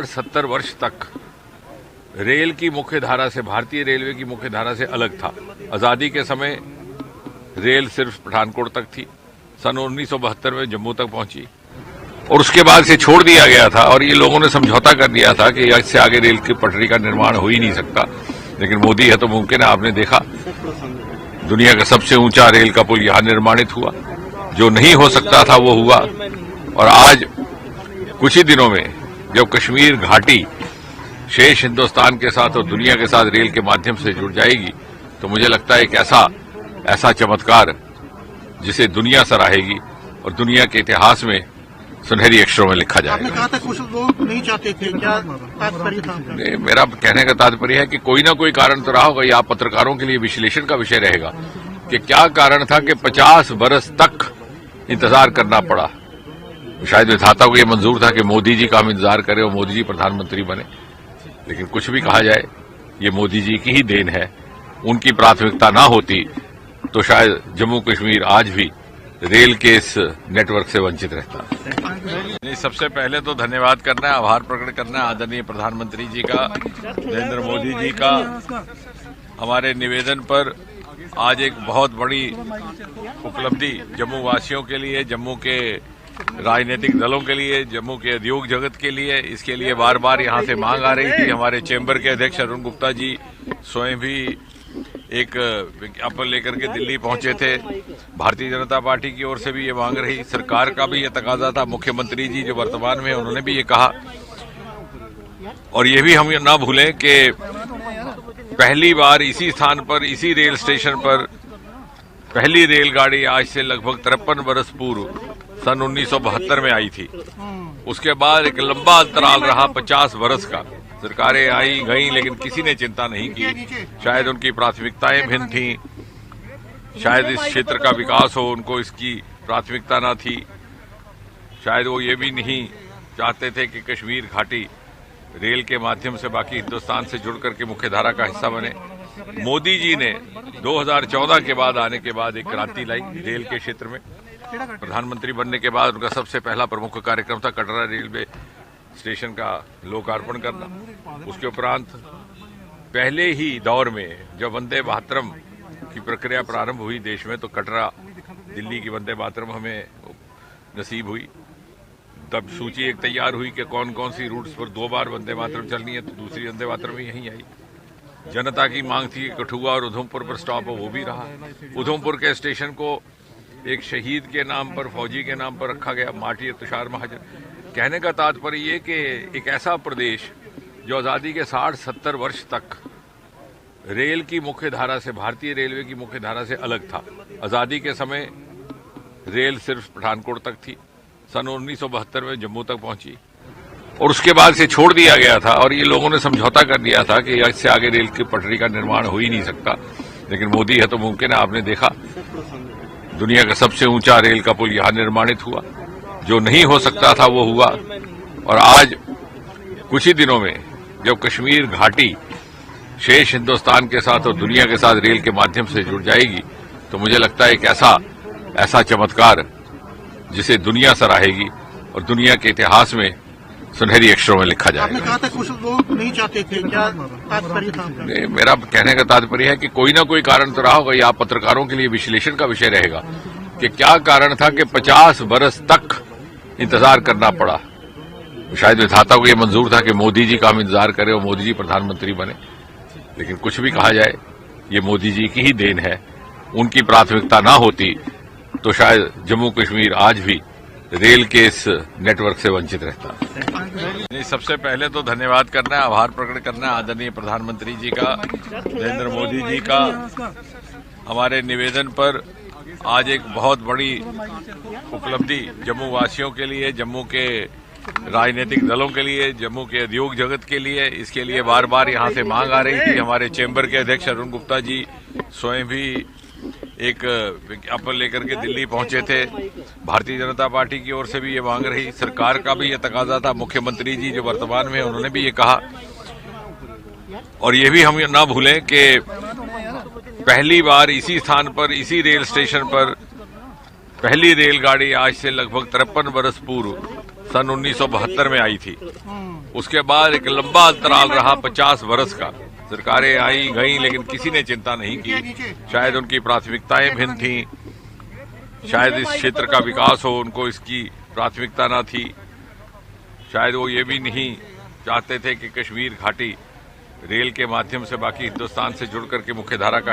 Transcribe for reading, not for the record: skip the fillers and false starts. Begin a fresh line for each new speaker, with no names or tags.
70 वर्ष तक रेल की मुख्य धारा से, भारतीय रेलवे की मुख्य धारा से अलग था। आजादी के समय रेल सिर्फ पठानकोट तक थी। सन 1972 में जम्मू तक पहुंची और उसके बाद से छोड़ दिया गया था और ये लोगों ने समझौता कर दिया था कि इससे आगे रेल की पटरी का निर्माण हो ही नहीं सकता। लेकिन मोदी है तो मुमकिन है। आपने देखा दुनिया का सबसे ऊंचा रेल का पुल यहां निर्माणित हुआ। जो नहीं हो सकता था वो हुआ और आज कुछ ही दिनों में जब कश्मीर घाटी शेष हिंदुस्तान के साथ और दुनिया के साथ रेल के माध्यम से जुड़ जाएगी तो मुझे लगता है एक ऐसा चमत्कार जिसे दुनिया सराहेगी और दुनिया के इतिहास में सुनहरी अक्षरों में लिखा जाएगा।
आपने कहा था कुछ लोग नहीं चाहते थे, क्या तात्पर्य था?
मेरा कहने का तात्पर्य है कि कोई ना कोई कारण तो रहा होगा। ये आप पत्रकारों के लिए विश्लेषण का विषय रहेगा कि क्या कारण था कि 50 बरस तक इंतजार करना पड़ा। शायद विधाता को यह मंजूर था कि मोदी जी का हम इंतजार करें और मोदी जी प्रधानमंत्री बने। लेकिन कुछ भी कहा जाए ये मोदी जी की ही देन है। उनकी प्राथमिकता ना होती तो शायद जम्मू कश्मीर आज भी रेल के इस नेटवर्क से वंचित रहता। नहीं, सबसे पहले तो धन्यवाद करना है, आभार प्रकट करना है आदरणीय प्रधानमंत्री जी का, नरेंद्र मोदी जी का। हमारे निवेदन पर आज एक बहुत बड़ी उपलब्धि जम्मू वासियों के लिए, जम्मू के राजनीतिक दलों के लिए, जम्मू के उद्योग जगत के लिए, इसके लिए बार बार यहां से मांग आ रही थी। हमारे चैम्बर के अध्यक्ष अरुण गुप्ता जी स्वयं भी एक विज्ञापन लेकर के दिल्ली पहुंचे थे। भारतीय जनता पार्टी की ओर से भी ये मांग रही, सरकार का भी ये तकाजा था। मुख्यमंत्री जी जो वर्तमान में उन्होंने भी ये कहा। और ये भी हम ना भूलें कि पहली बार इसी स्थान पर, इसी रेल स्टेशन पर पहली रेलगाड़ी आज से लगभग 53 बरस पूर्व सन 1972 में आई थी। उसके बाद एक लंबा अंतराल रहा 50 बरस का। सरकारें आई गईं लेकिन किसी ने चिंता नहीं की। शायद उनकी प्राथमिकताएं भिन्न थीं, शायद इस क्षेत्र का विकास हो, उनको इसकी प्राथमिकता ना थी। शायद वो ये भी नहीं चाहते थे कि कश्मीर घाटी रेल के माध्यम से बाकी हिंदुस्तान से जुड़ करके मुख्य धारा का हिस्सा बने। मोदी जी ने 2014 के बाद आने के बाद एक क्रांति लाई रेल के क्षेत्र में। प्रधानमंत्री बनने के बाद उनका सबसे पहला प्रमुख कार्यक्रम था कटरा रेलवे स्टेशन का लोकार्पण करना। उसके उपरांत पहले ही दौर में जब वंदे मातरम की प्रक्रिया प्रारंभ हुई देश में, तो कटरा दिल्ली की वंदे मातरम हमें नसीब हुई। तब सूची एक तैयार हुई कि कौन कौन सी रूट्स पर 2 बार वंदे मातरम चलनी है, तो दूसरी वंदे मातरम यहीं आई। जनता की मांग थी कि कठुआ और उधमपुर पर स्टॉप हो, वो भी रहा। उधमपुर के स्टेशन को एक शहीद के नाम पर, फौजी के नाम पर रखा गया, माटी तुषार महाजन। कहने का तात्पर्य ये कि एक ऐसा प्रदेश जो आजादी के 60-70 वर्ष तक रेल की मुख्य धारा से, भारतीय रेलवे की मुख्य धारा से अलग था। आजादी के समय रेल सिर्फ पठानकोट तक थी। सन 1972 में जम्मू तक पहुंची और उसके बाद से छोड़ दिया गया था और ये लोगों ने समझौता कर दिया था कि इससे आगे रेल की पटरी का निर्माण हो ही नहीं सकता। लेकिन मोदी है तो मुमकिन है। आपने देखा दुनिया का सबसे ऊंचा रेल का पुल यहां निर्माणित हुआ। जो नहीं हो सकता था वो हुआ और आज कुछ ही दिनों में जब कश्मीर घाटी शेष हिंदुस्तान के साथ और दुनिया के साथ रेल के माध्यम से जुड़ जाएगी तो मुझे लगता है एक ऐसा चमत्कार जिसे दुनिया सराहेगी और दुनिया के इतिहास में सुनहरी अक्षरों में लिखा जाएगा।
आपने कहा था कुछ लोग नहीं चाहते थे, क्या तात्पर्य था?
मेरा कहने का तात्पर्य है कि कोई ना कोई कारण तो रहा होगा। ये आप पत्रकारों के लिए विश्लेषण का विषय रहेगा कि क्या कारण था कि 50 बरस तक इंतजार करना पड़ा। शायद विधाता को यह मंजूर था कि मोदी जी का हम इंतजार करें और मोदी जी प्रधानमंत्री बने। लेकिन कुछ भी कहा जाए ये मोदी जी की ही देन है। उनकी प्राथमिकता ना होती तो शायद जम्मू कश्मीर आज भी रेल के इस नेटवर्क से वंचित रहता। नहीं, सबसे पहले तो धन्यवाद करना है, आभार प्रकट करना है आदरणीय प्रधानमंत्री जी का, नरेंद्र मोदी जी का। हमारे निवेदन पर आज एक बहुत बड़ी उपलब्धि जम्मू वासियों के लिए, जम्मू के राजनीतिक दलों के लिए, जम्मू के उद्योग जगत के लिए, इसके लिए बार बार यहां से मांग आ रही थी। हमारे चैम्बर के अध्यक्ष अरुण गुप्ता जी स्वयं भी एक विज्ञापन लेकर के दिल्ली पहुंचे थे। भारतीय जनता पार्टी की ओर से भी ये मांग रही, सरकार का भी ये तकाजा था। मुख्यमंत्री जी जो वर्तमान में उन्होंने भी ये कहा। और ये भी हम ना भूलें कि पहली बार इसी स्थान पर, इसी रेल स्टेशन पर पहली रेलगाड़ी आज से लगभग 53 बरस पूर्व सन 1972 में आई थी। उसके बाद एक लंबा अंतराल रहा 50 वर्ष का। सरकारें आई गईं लेकिन किसी ने चिंता नहीं की। शायद उनकी प्राथमिकताएं भिन्न थीं, शायद इस क्षेत्र का विकास हो, उनको इसकी प्राथमिकता न थी। शायद वो ये भी नहीं चाहते थे कि कश्मीर घाटी रेल के माध्यम से बाकी हिंदुस्तान से जुड़ करके मुख्यधारा का